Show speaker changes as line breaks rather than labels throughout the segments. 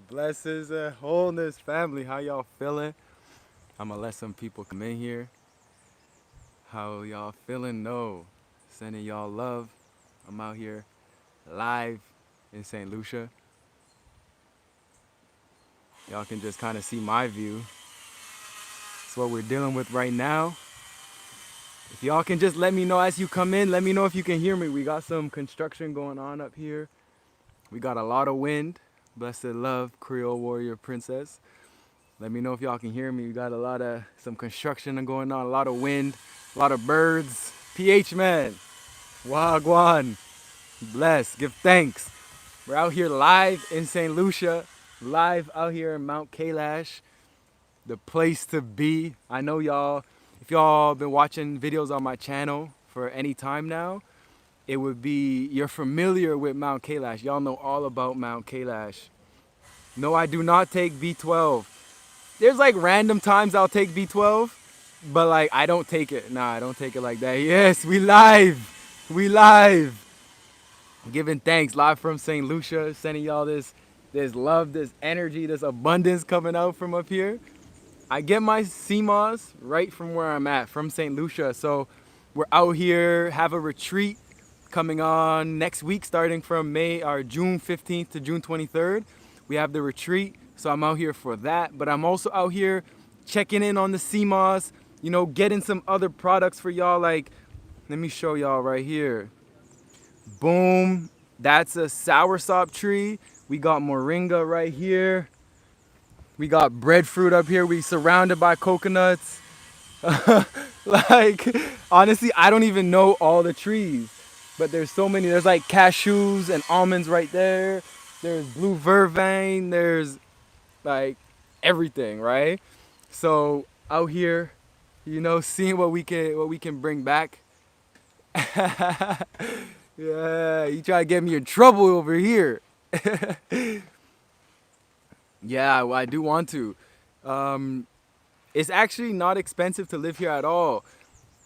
Blessings and wholeness, family. How y'all feeling? I'm gonna let some people come in here. How y'all feeling? No, sending y'all love. I'm out here live in St. Lucia. Y'all can just kind of see my view. It's what we're dealing with right now. If y'all can just let me know as you come in, let me know if you can hear me. We got some construction going on up here. We got a lot of wind. Blessed love, Creole warrior princess. Let me know if y'all can hear me. We got some construction going on, a lot of wind, a lot of birds. PH man, Wagwan, bless, give thanks. We're out here live in St. Lucia, live out here in Mount Kailash, the place to be. I know y'all, if y'all been watching videos on my channel for any time now, it would be, you're familiar with Mount Kailash. Y'all know all about Mount Kailash. No, I do not take B12. There's like random times I'll take B12, but like I don't take it. Nah, I don't take it like that. Yes, we live. We live. Giving thanks live from St. Lucia, sending y'all this love, this energy, this abundance coming out from up here. I get my CMOS right from where I'm at, from St. Lucia. So we're out here, have a retreat coming on next week, starting from June 15th to June 23rd. We have the retreat, so I'm out here for that. But I'm also out here checking in on the CMOS, getting some other products for y'all. Like, let me show y'all right here. Boom, that's a soursop tree. We got moringa right here. We got breadfruit up here. We surrounded by coconuts. Like, honestly, I don't even know all the trees, but there's so many. There's like cashews and almonds right there. There's blue vervain. There's like everything, right? So out here, seeing what we can bring back. Yeah, you try to get me in trouble over here. Yeah, well, I do want to. Um, it's actually not expensive to live here at all.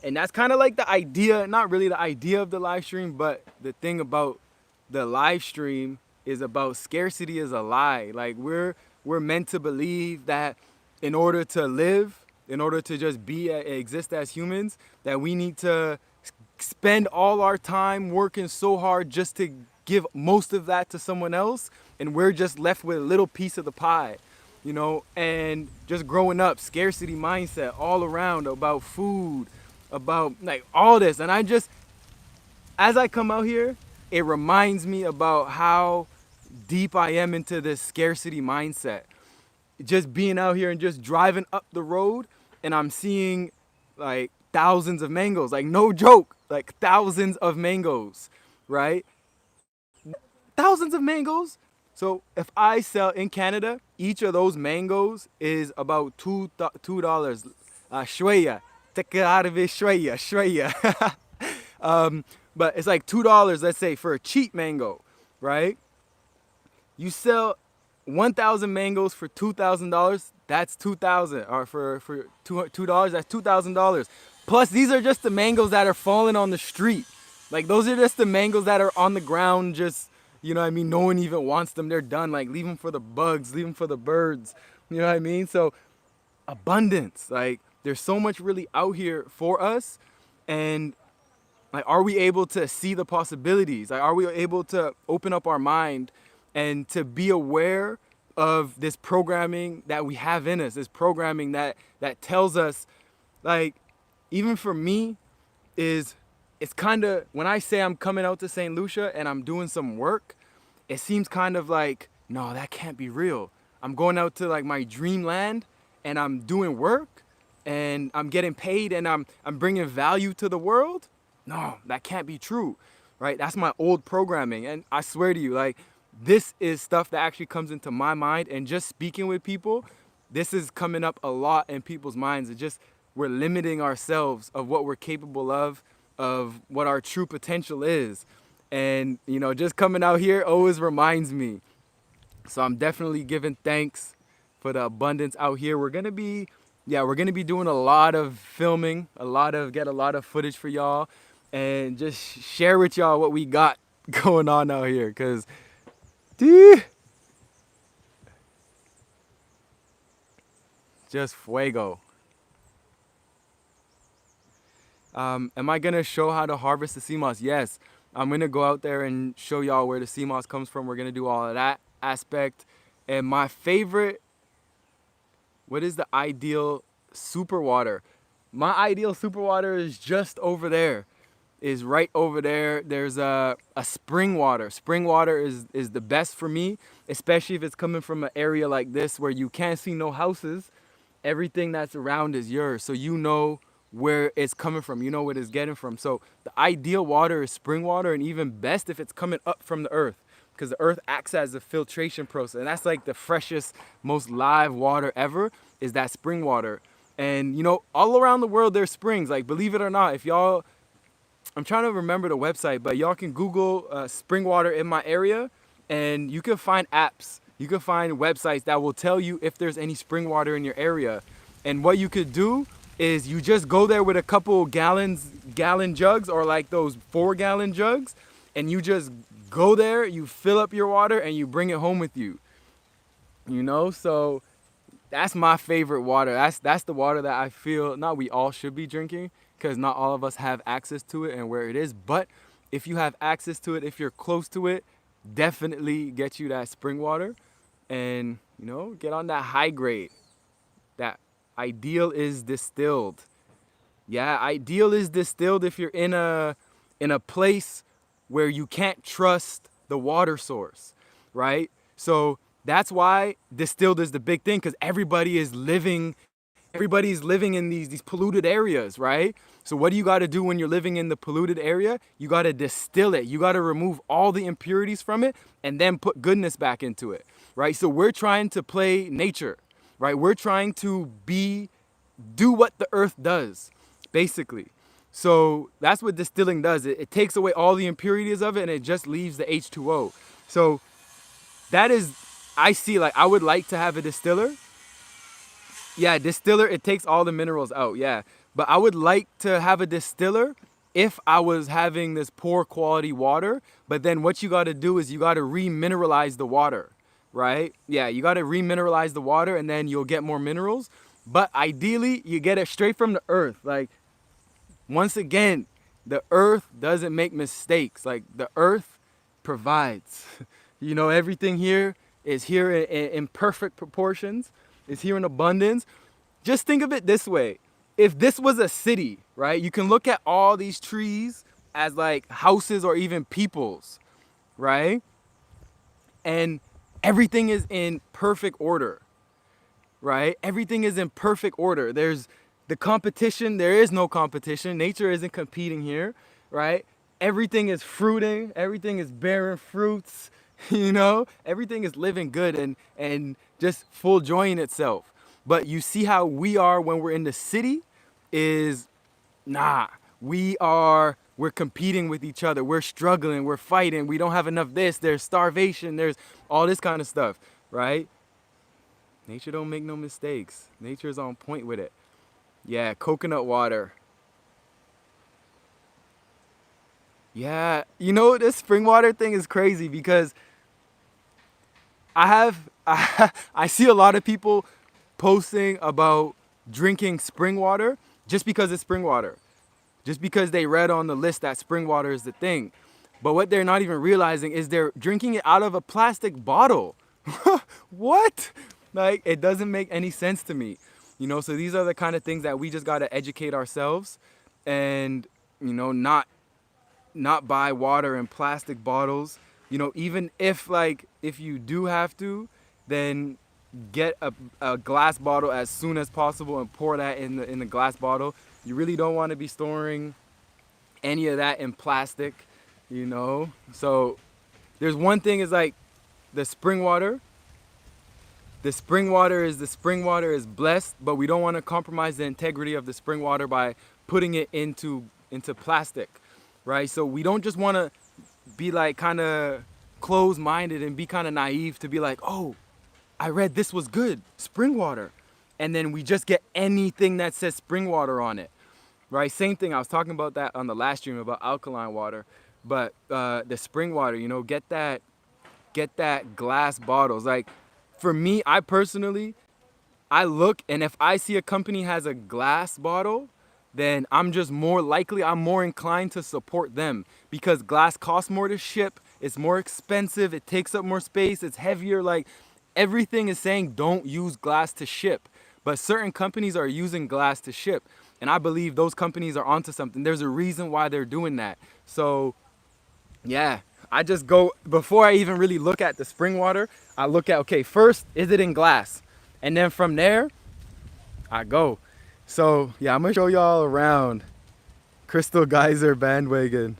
And that's kind of like the idea, not really the idea of the live stream, but the thing about the live stream is about scarcity is a lie. Like we're meant to believe that in order to live, in order to just exist as humans, that we need to spend all our time working so hard just to give most of that to someone else, and we're just left with a little piece of the pie. And just growing up, scarcity mindset all around about food, about like all this. And as I come out here, it reminds me about how deep I am into this scarcity mindset. Just being out here and just driving up the road, and I'm seeing like thousands of mangoes, like no joke, like thousands of mangoes, right? Thousands of mangoes. So if I sell in Canada, each of those mangoes is about $2. Shweya, take it out of it, shweya, shweya. But it's like $2, let's say, for a cheap mango, right? You sell 1,000 mangoes for $2,000. That's 2,000, or for $2, that's $2,000. Plus, these are just the mangoes that are falling on the street. Like those are just the mangoes that are on the ground, just what I mean. No one even wants them. They're done. Like leave them for the bugs, leave them for the birds. You know what I mean? So abundance. Like there's so much really out here for us, and like, are we able to see the possibilities? Like, are we able to open up our mind and to be aware of this programming that we have in us? This programming that tells us, like, even for me, is it's kind of when I say I'm coming out to St. Lucia and I'm doing some work, it seems kind of like, no, that can't be real. I'm going out to like my dreamland and I'm doing work and I'm getting paid and I'm bringing value to the world. No, that can't be true, right? That's my old programming. And I swear to you, like, this is stuff that actually comes into my mind. And just speaking with people, this is coming up a lot in people's minds. It's just, we're limiting ourselves of what we're capable of what our true potential is. And, just coming out here always reminds me. So I'm definitely giving thanks for the abundance out here. We're gonna be doing a lot of filming, get a lot of footage for y'all, and just share with y'all what we got going on out here. Cause, just fuego. Am I gonna show how to harvest the sea moss? Yes. I'm gonna go out there and show y'all where the sea moss comes from. We're gonna do all of that aspect. And my favorite, what is the ideal super water? My ideal super water is just over there. Is right over there. There's a spring water. Spring water is the best for me, especially if it's coming from an area like this where you can't see no houses. Everything that's around is yours, so you know where it's coming from. You know what it's getting from. So the ideal water is spring water, and even best if it's coming up from the earth, because the earth acts as a filtration process, and that's like the freshest, most live water ever is that spring water. And you know, all around the world there's springs. Like, believe it or not, if y'all, I'm trying to remember the website, but y'all can Google spring water in my area, and you can find apps. You can find websites that will tell you if there's any spring water in your area. And what you could do is you just go there with a couple gallon jugs, or like those 4-gallon jugs, and you just go there, you fill up your water, and you bring it home with you. You know, so that's my favorite water. That's the water that I feel not we all should be drinking, because not all of us have access to it and where it is. But if you have access to it, if you're close to it, definitely get you that spring water, and you know, get on that high grade. That ideal is distilled. Yeah, ideal is distilled if you're in a place where you can't trust the water source, right? So that's why distilled is the big thing, because everybody's living in these polluted areas, right? So what do you got to do when you're living in the polluted area? You got to distill it. You got to remove all the impurities from it and then put goodness back into it, right? So we're trying to play nature, right? We're trying to do what the earth does, basically. So that's what distilling does. It takes away all the impurities of it, and it just leaves the H2O. So that is, I see, like, I would like to have a distiller. Yeah, distiller, it takes all the minerals out, yeah. But I would like to have a distiller if I was having this poor quality water. But then what you got to do is you got to remineralize the water, right? Yeah, you got to remineralize the water, and then you'll get more minerals. But ideally, you get it straight from the earth. Like, once again, the earth doesn't make mistakes. Like, the earth provides. You know, everything here is here in perfect proportions. It's here in abundance. Just think of it this way. If this was a city, right, you can look at all these trees as like houses or even peoples, right? And everything is in perfect order, right? Everything is in perfect order. There's the competition. There is no competition. Nature isn't competing here, right? Everything is fruiting. Everything is bearing fruits. You know, everything is living good and just full joy in itself. But you see how we are when we're in the city is, nah, we're competing with each other. We're struggling, we're fighting. We don't have enough this, there's starvation, there's all this kind of stuff, right? Nature don't make no mistakes. Nature's on point with it. Yeah, coconut water. Yeah, you know, this spring water thing is crazy because I see a lot of people posting about drinking spring water just because it's spring water. Just because they read on the list that spring water is the thing. But what they're not even realizing is they're drinking it out of a plastic bottle. What? Like, it doesn't make any sense to me. You know, so these are the kind of things that we just got to educate ourselves and, you know, not buy water in plastic bottles. You know, even if you do have to, then get a glass bottle as soon as possible and pour that in the glass bottle. You really don't want to be storing any of that in plastic, you know. So there's one thing is like the spring water. The spring water is blessed, but we don't want to compromise the integrity of the spring water by putting it into plastic, right? So we don't just want to be like kind of closed-minded and be kind of naive to be like, oh, I read this was good, spring water. And then we just get anything that says spring water on it, right? Same thing, I was talking about that on the last stream about alkaline water, but the spring water, you know, get that glass bottles. Like, for me, I personally, I look, and if I see a company has a glass bottle, then I'm just more likely, I'm more inclined to support them, because glass costs more to ship, it's more expensive, it takes up more space, it's heavier. Like, everything is saying don't use glass to ship, but certain companies are using glass to ship, and I believe those companies are onto something. There's a reason why they're doing that. So yeah, I just go, before I even really look at the spring water, I look at, okay, first, is it in glass? And then from there, I go. So yeah, I'm gonna show y'all around Crystal Geyser bandwagon.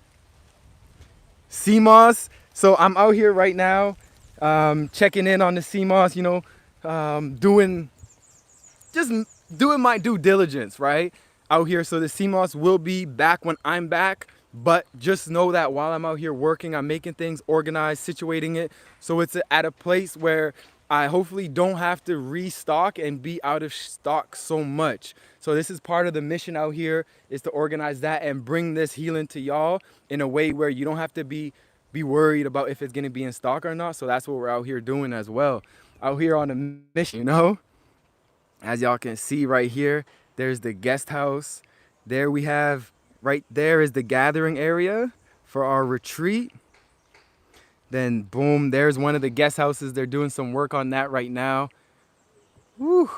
Sea moss. So I'm out here right now, checking in on the sea moss, you know, just doing my due diligence, right? Out here. So the sea moss will be back when I'm back. But just know that while I'm out here working, I'm making things organized, situating it, so it's at a place where I hopefully don't have to restock and be out of stock so much. So this is part of the mission out here, is to organize that and bring this healing to y'all in a way where you don't have to be worried about if it's gonna be in stock or not. So that's what we're out here doing as well. Out here on a mission, you know? As y'all can see right here, there's the guest house. There we have, right there is the gathering area for our retreat. Then boom, there's one of the guest houses. They're doing some work on that right now. Woo.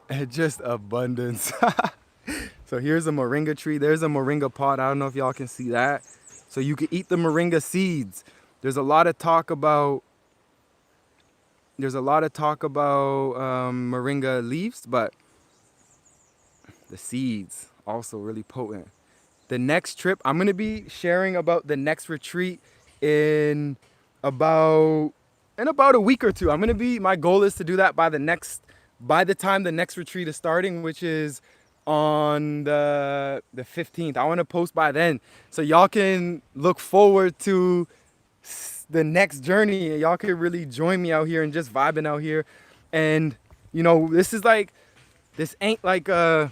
And just abundance. So here's a moringa tree. There's a moringa pot. I don't know if y'all can see that. So you can eat the moringa seeds. There's a lot of talk about moringa leaves, but the seeds also really potent. The next trip, I'm gonna be sharing about the next retreat in about a week or two. My goal is to do that by the time the next retreat is starting, which is on the 15th. I want to post by then, so y'all can look forward to the next journey. Y'all can really join me out here and just vibing out here. And you know, this ain't like a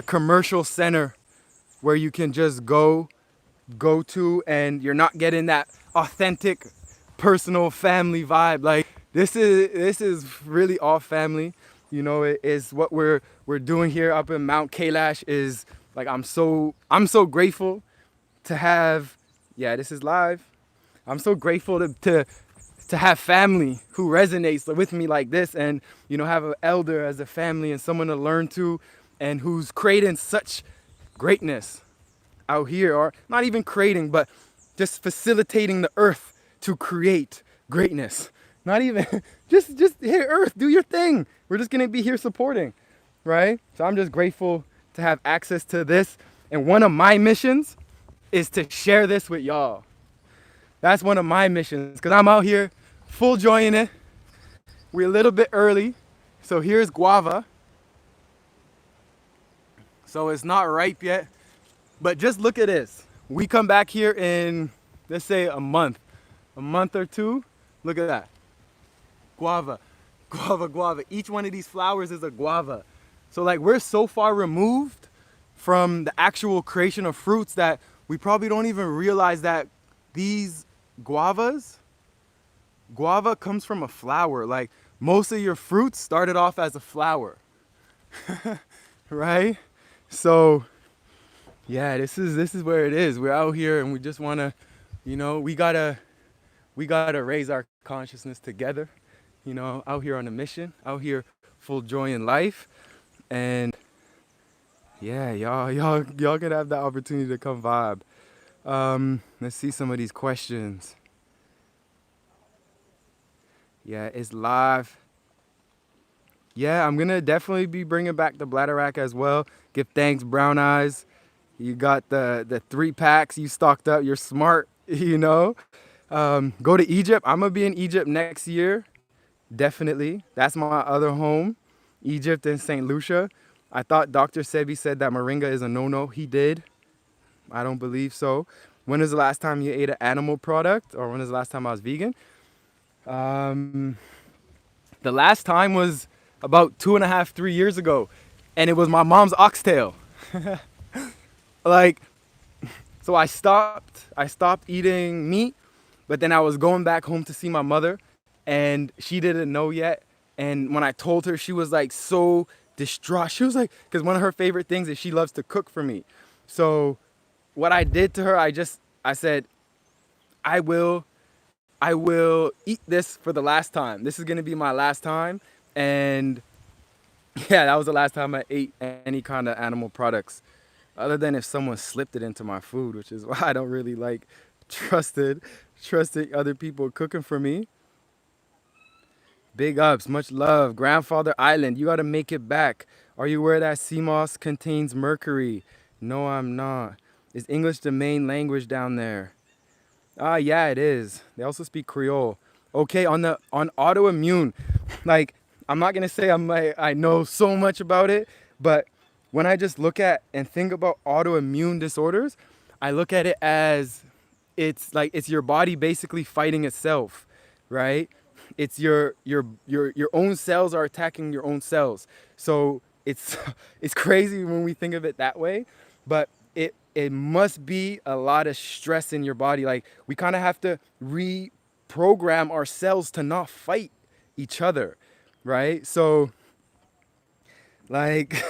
commercial center where you can just go to and you're not getting that authentic personal family vibe. Like, this is really all family. You know, it is what we're doing here up in Mount Kailash. Is like, I'm so grateful to have, yeah, this is live. I'm so grateful to have family who resonates with me like this, and you know, have an elder as a family and someone to learn to, and who's creating such greatness out here, or not even creating, but just facilitating the earth to create greatness. Not even just hey, earth, do your thing. We're just gonna be here supporting, right? So I'm just grateful to have access to this, and one of my missions is to share this with y'all. That's one of my missions, because I'm out here full joy in it. We're a little bit early, so here's guava. So it's not ripe yet, but just look at this. We come back here in, let's say, a month or two. Look at that. Guava, guava, guava. Each one of these flowers is a guava. So like, we're so far removed from the actual creation of fruits that we probably don't even realize that these guava comes from a flower. Like, most of your fruits started off as a flower. Right? So yeah, this is where it is. We're out here and we just want to, you know, we gotta raise our consciousness together, you know, out here on a mission, out here full joy in life. And yeah, y'all can have the opportunity to come vibe. Let's see some of these questions. Yeah, it's live. Yeah, I'm gonna definitely be bringing back the bladder rack as well. Give thanks, Brown Eyes. You got the 3 packs you stocked up. You're smart, you know. Go to Egypt. I'm gonna be in Egypt next year, definitely. That's my other home, Egypt and St. Lucia. I thought Dr. Sebi said that moringa is a no-no. He did. I don't believe so. When was the last time you ate an animal product, or when was the last time I was vegan? The last time was about 2.5, 3 years ago, and it was my mom's oxtail. Like, so I stopped eating meat, but then I was going back home to see my mother, and she didn't know yet. And when I told her, she was like so distraught. She was like, because one of her favorite things is she loves to cook for me. So what I did to her, I said, I will, I will eat this for the last time. This is gonna be my last time. And yeah, that was the last time I ate any kind of animal products, other than if someone slipped it into my food, which is why I don't really like trusting other people cooking for me. Big ups, much love. Grandfather Island, you gotta make it back. Are you aware that sea moss contains mercury? No, I'm not. Is English the main language down there? Ah, yeah, it is. They also speak Creole. Okay, on autoimmune, like I'm not gonna say I know so much about it, but when I just look at and think about autoimmune disorders, I look at it as it's like it's your body basically fighting itself, right? It's your own cells are attacking your own cells. So it's it's crazy when we think of it that way, but it must be a lot of stress in your body. Like we kind of have to reprogram our cells to not fight each other, right? So like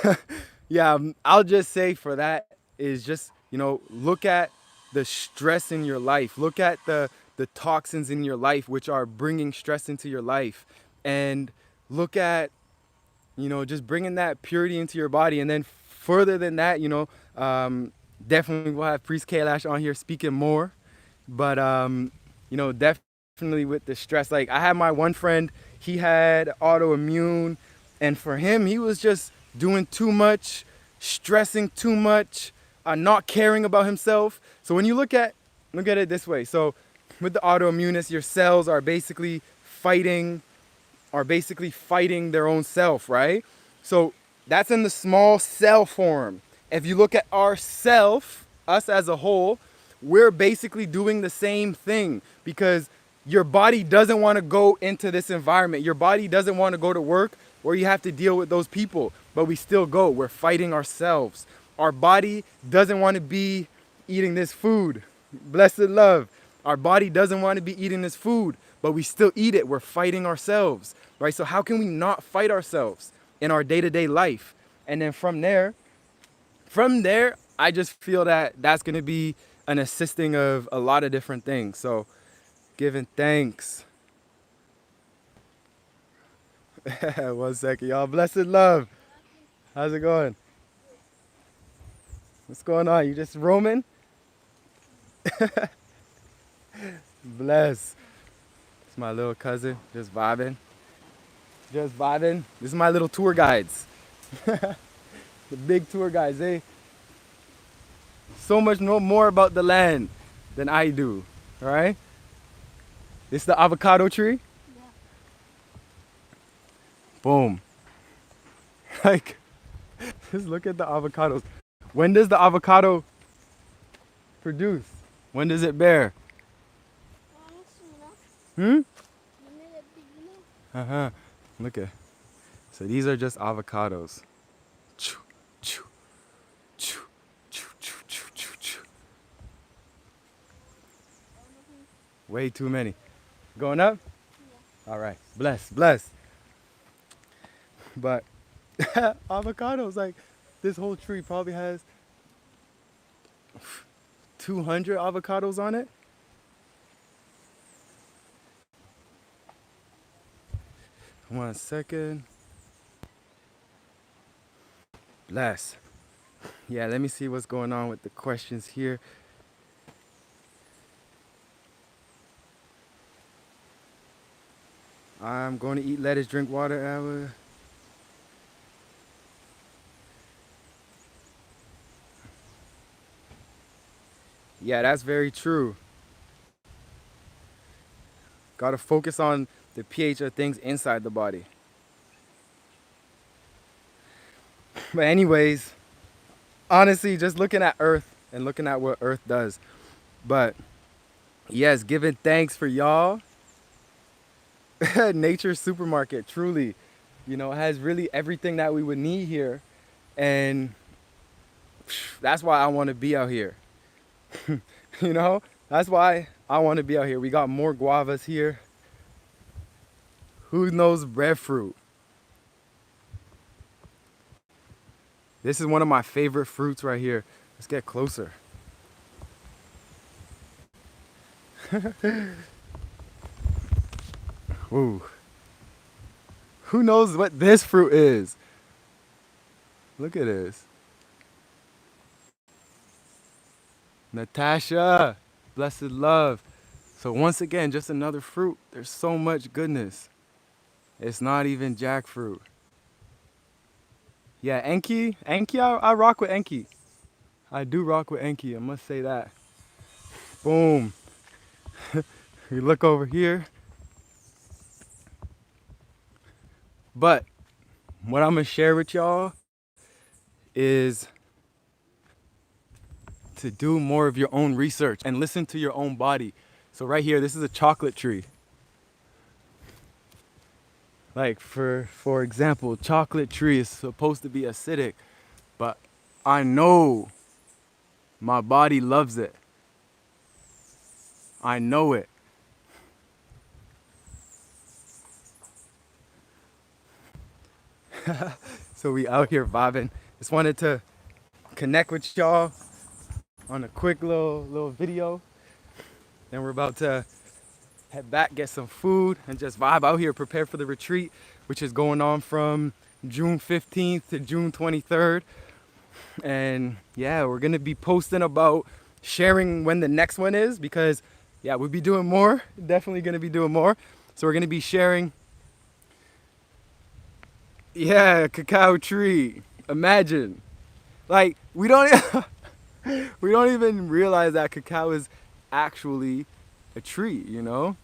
yeah, I'll just say for that is just, look at the stress in your life. Look at the toxins in your life which are bringing stress into your life, and look at, just bringing that purity into your body. And then further than that, definitely we'll have Priest Kailash on here speaking more. But definitely with the stress, like I had my one friend, he had autoimmune, and for him, he was just doing too much, stressing too much, not caring about himself. So when you look at it this way, so with the autoimmuneness, your cells are basically fighting their own self, right? So that's in the small cell form. If you look at ourself, us as a whole, we're basically doing the same thing, because your body doesn't want to go into this environment. Your body doesn't want to go to work where you have to deal with those people, but we still go. We're fighting ourselves. Our body doesn't want to be eating this food. Blessed love. Our body doesn't want to be eating this food, but we still eat it. We're fighting ourselves, right? So how can we not fight ourselves in our day-to-day life? And then from there, I just feel that that's going to be an assisting of a lot of different things. So giving thanks. 1 second, y'all. Blessed love. How's it going? What's going on? You just roaming? Bless. It's my little cousin, just vibing. Just vibing. This is my little tour guides. The big tour guides, they so much know more about the land than I do. All right? This is the avocado tree?
Yeah.
Boom. Like, just look at the avocados. When does the avocado produce? When does it bear? Hmm? Uh-huh. Look at. So these are just avocados. Choo, choo, choo, choo, choo, choo, choo, choo. Way too many. Going up? Yeah. All right. Bless, bless. But avocados, like this whole tree probably has 200 avocados on it. One second. Bless. Yeah, let me see what's going on with the questions here. I'm going to eat lettuce, drink water. Yeah, that's very true. Got to focus on the pH of things inside the body. But anyways, honestly, just looking at Earth and looking at what Earth does. But yes, giving thanks for y'all. Nature's supermarket, truly, has really everything that we would need here. And that's why I want to be out here. That's why I want to be out here. We got more guavas here. Who knows breadfruit? This is one of my favorite fruits right here. Let's get closer. Ooh. Who knows what this fruit is? Look at this. Natasha, blessed love. So once again, just another fruit. There's so much goodness. It's not even jackfruit. Yeah, Enki. Enki, I rock with Enki. I do rock with Enki, I must say that. Boom. You look over here. But what I'm gonna share with y'all is to do more of your own research and listen to your own body. So right here, this is a chocolate tree. Like for example, chocolate tree is supposed to be acidic, but I know my body loves it. I know it. So we out here vibing. Just wanted to connect with y'all on a quick little video. Then we're about to head back, get some food, and just vibe out here, prepare for the retreat, which is going on from June 15th to June 23rd. And yeah, we're gonna be posting about sharing when the next one is, because yeah, we'll be doing more, definitely gonna be doing more. So we're gonna be sharing, yeah, cacao tree. Imagine, like we don't we don't even realize that cacao is actually a tree, you know?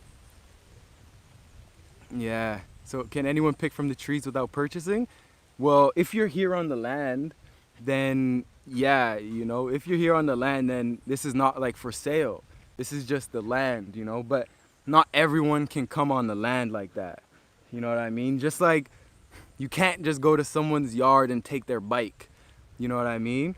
Yeah. So can anyone pick from the trees without purchasing? Well, if you're here on the land, then yeah, you know, if you're here on the land, then this is not like for sale. This is just the land, you know, but not everyone can come on the land like that. You know what I mean? Just like you can't just go to someone's yard and take their bike. You know what I mean?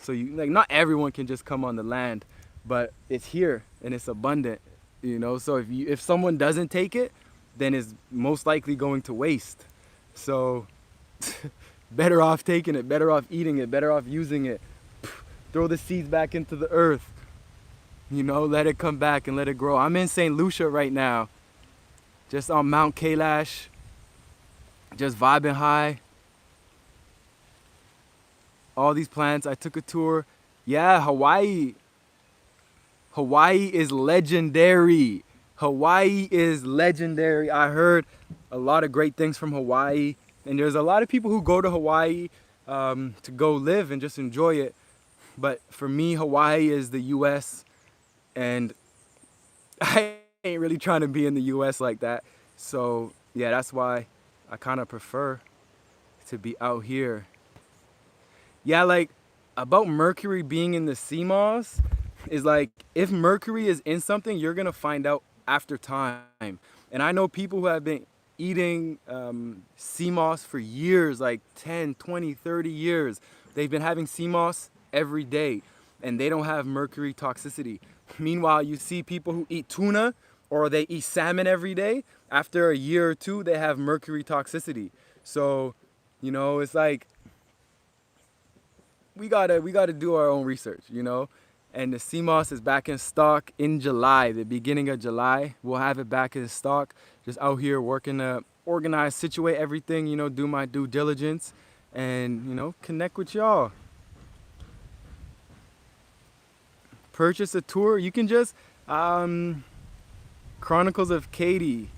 So you like not everyone can just come on the land, but it's here and it's abundant, you know? So if someone doesn't take it, then it's most likely going to waste. So better off taking it, better off eating it, better off using it. Throw the seeds back into the earth. You know, let it come back and let it grow. I'm in St. Lucia right now, just on Mount Kailash, just vibing high. All these plants, I took a tour. Yeah, Hawaii. Hawaii is legendary. Hawaii is legendary. I heard a lot of great things from Hawaii. And there's a lot of people who go to Hawaii to go live and just enjoy it. But for me, Hawaii is the US. And I ain't really trying to be in the US like that. So yeah, that's why I kind of prefer to be out here. Yeah, like about Mercury being in the sea moss is like if Mercury is in something, you're gonna find out after time. And I know people who have been eating sea moss for years, like 10, 20, 30 years. They've been having sea moss every day and they don't have mercury toxicity. Meanwhile, you see people who eat tuna or they eat salmon every day. After a year or two, they have mercury toxicity. So, you know, it's like we gotta do our own research, you know. And the sea moss is back in stock in July, the beginning of July. We'll have it back in stock. Just out here working to organize, situate everything, you know, do my due diligence, and you know, connect with y'all. Purchase a tour. You can just Chronicles of Katie.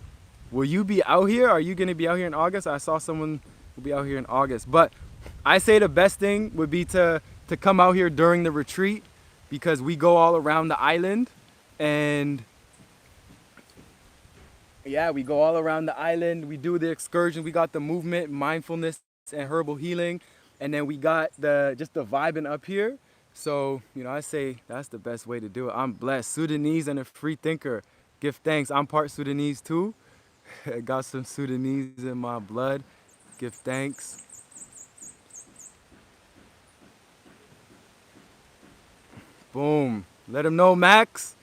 Will you be out here? Are you gonna be out here in August? I saw someone will be out here in August, but I say the best thing would be to come out here during the retreat, because we go all around the island. And yeah, we go all around the island. We do the excursion. We got the movement, mindfulness, and herbal healing, and then we got just the vibing up here. So you know, I say that's the best way to do it. I'm blessed, Sudanese and a free thinker. Give thanks. I'm part Sudanese too. I got some Sudanese in my blood. Give thanks. Boom. Let him know, Max.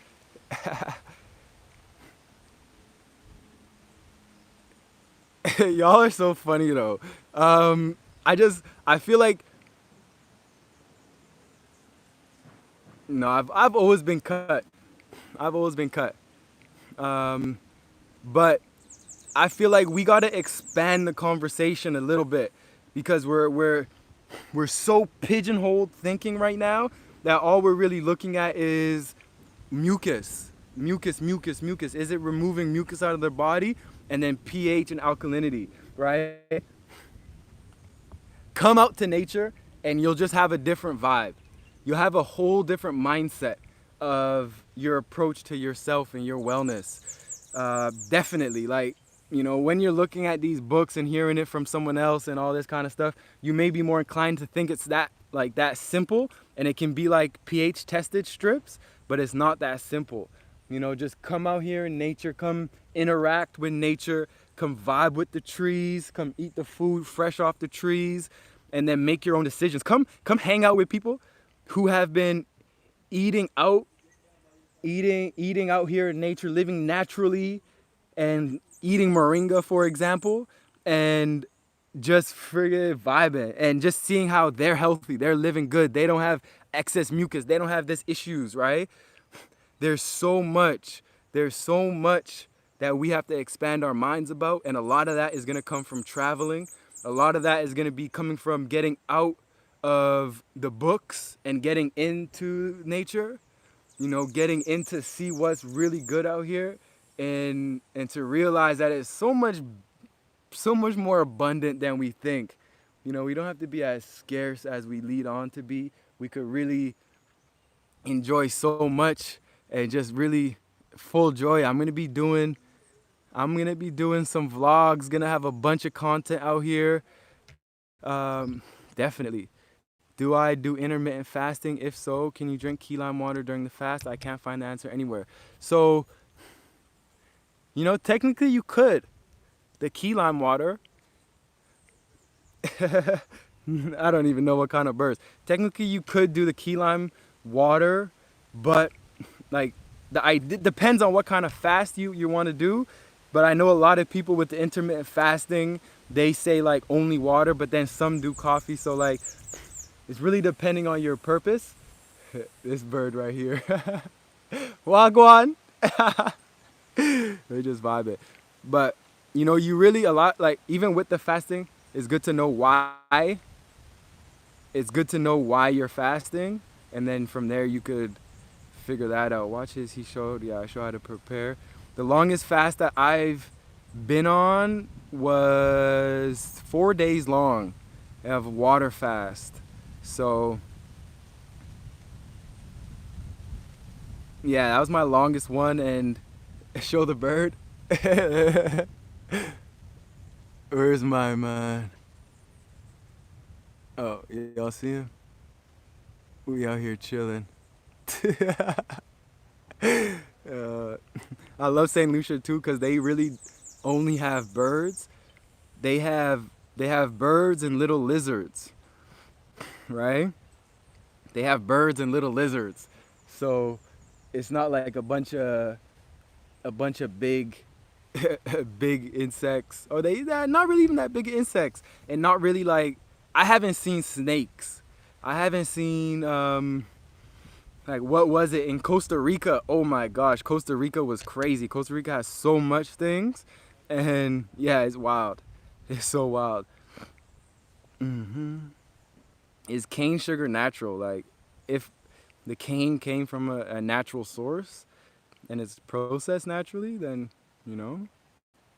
Y'all are so funny though. I feel like no, I've always been cut. I've always been cut. Um, but I feel like we gotta expand the conversation a little bit because we're so pigeonholed thinking right now that all we're really looking at is mucus, mucus. Is it removing mucus out of their body? And then pH and alkalinity, right? Come out to nature and you'll just have a different vibe. You'll have a whole different mindset of your approach to yourself and your wellness. Definitely, like, when you're looking at these books and hearing it from someone else and all this kind of stuff, you may be more inclined to think it's that simple, and it can be like pH tested strips, but it's not that simple. Just come out here in nature, come interact with nature, come vibe with the trees, come eat the food fresh off the trees, and then make your own decisions. Come hang out with people who have been eating out, eating out here in nature, living naturally, and eating moringa, for example, and just friggin' vibing and just seeing how they're healthy, they're living good, they don't have excess mucus, they don't have this issues, right? There's so much, there's so much that we have to expand our minds about, and a lot of that is gonna come from traveling. A lot of that is gonna be coming from getting out of the books and getting into nature, getting in to see what's really good out here, and to realize that it's so much more abundant than we think. We don't have to be as scarce as we lead on to be. We could really enjoy so much and just really full joy. I'm gonna be doing some vlogs, gonna have a bunch of content out here. Definitely. Do I do intermittent fasting? If so, can you drink key lime water during the fast? I can't find the answer anywhere. So, technically you could. The key lime water, I don't even know what kind of birds. Technically you could do the key lime water, but like it depends on what kind of fast you want to do. But I know a lot of people with the intermittent fasting, they say like only water, but then some do coffee. So like it's really depending on your purpose. This bird right here. Wagwan. They just vibe it. But you really a lot, like, even with the fasting, it's good to know why. It's good to know why you're fasting, and then from there you could figure that out. Watch his, he showed, yeah, I showed how to prepare. The longest fast that I've been on was 4 days long of water fast. So yeah, that was my longest one. And show the bird. Where's my man? Oh, y'all see him? We out here chilling. I love St. Lucia too, because they really only have birds. They have birds and little lizards, right? They have birds and little lizards. So it's not like a bunch of big big insects, or they're not really even that big insects, and not really like, I haven't seen snakes. I haven't seen like, what was it in Costa Rica? Oh my gosh, Costa Rica was crazy. Costa Rica has so much things, and yeah, it's wild. It's so wild. Is cane sugar natural? Like, if the cane came from a natural source and it's processed naturally, then you know.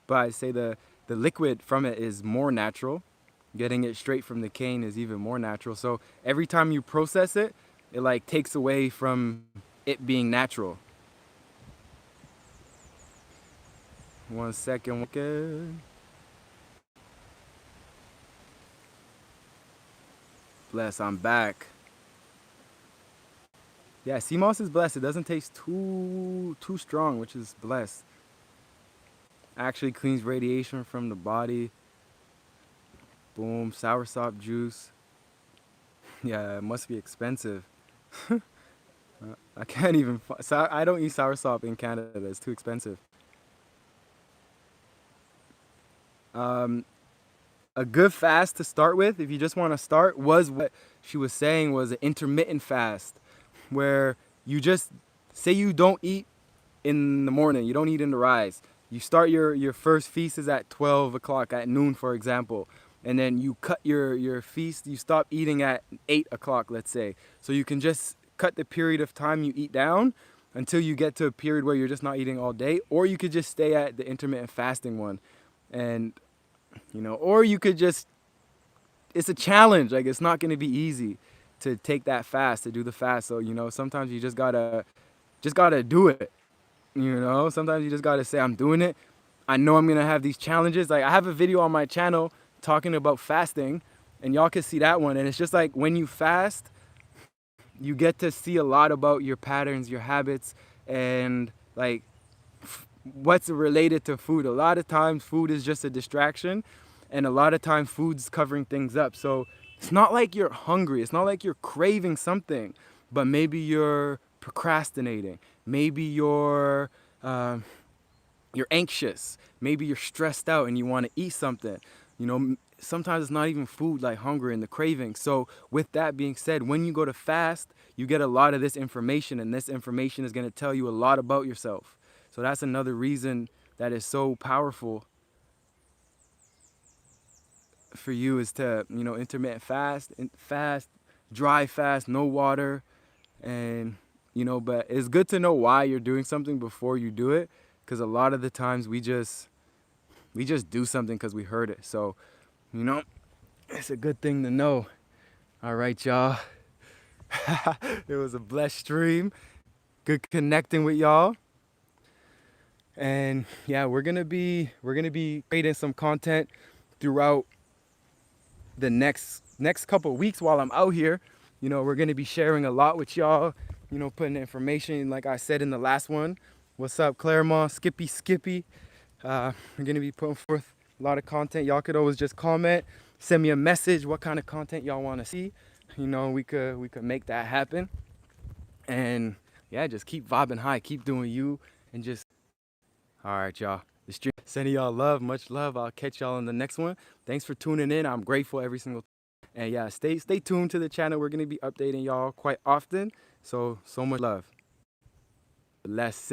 But I say the liquid from it is more natural. Getting it straight from the cane is even more natural. So every time you process it, it like takes away from it being natural. 1 second. Okay. Bless, I'm back. Yeah, sea moss is blessed. It doesn't taste too strong, which is blessed. Actually cleans radiation from the body. Boom, soursop juice. Yeah, it must be expensive. I can't even. I don't eat soursop in Canada. It's too expensive. Um, a good fast to start with, if you just want to start, was what she was saying was an intermittent fast, where you just say you don't eat in the morning, you don't eat in the rise. You start your first feast is at 12 o'clock at noon, for example, and then you cut your feast. You stop eating at 8 o'clock, let's say, so you can just cut the period of time you eat down until you get to a period where you're just not eating all day, or you could just stay at the intermittent fasting one, and or you could just, it's a challenge. Like, it's not going to be easy to take that fast, to do the fast. So sometimes you just gotta do it. Sometimes you just gotta say, I'm doing it. I know I'm gonna have these challenges. Like, I have a video on my channel talking about fasting, and y'all can see that one. And it's just like, when you fast, you get to see a lot about your patterns, your habits, and like what's related to food. A lot of times food is just a distraction, and a lot of times food's covering things up. So it's not like you're hungry, it's not like you're craving something, but maybe you're procrastinating, maybe you're anxious, maybe you're stressed out and you want to eat something. Sometimes it's not even food, like hunger and the craving. So with that being said, when you go to fast, you get a lot of this information, and this information is going to tell you a lot about yourself. So that's another reason that is so powerful for you, is to, intermittent fast, dry fast, no water. And, but it's good to know why you're doing something before you do it. Because a lot of the times we just do something because we heard it. So, it's a good thing to know. All right, y'all. It was a blessed stream. Good connecting with y'all. And yeah, we're gonna be creating some content throughout the next couple of weeks while I'm out here. We're gonna be sharing a lot with y'all. Putting information, like I said in the last one. What's up, Claremont? Skippy. We're gonna be putting forth a lot of content. Y'all could always just comment, send me a message, what kind of content y'all want to see. We could make that happen. And yeah, just keep vibing high, keep doing you, and just, all right, y'all. The stream, sending y'all love, much love. I'll catch y'all in the next one. Thanks for tuning in. I'm grateful every single time. And yeah, stay tuned to the channel. We're gonna be updating y'all quite often. So much love. Bless.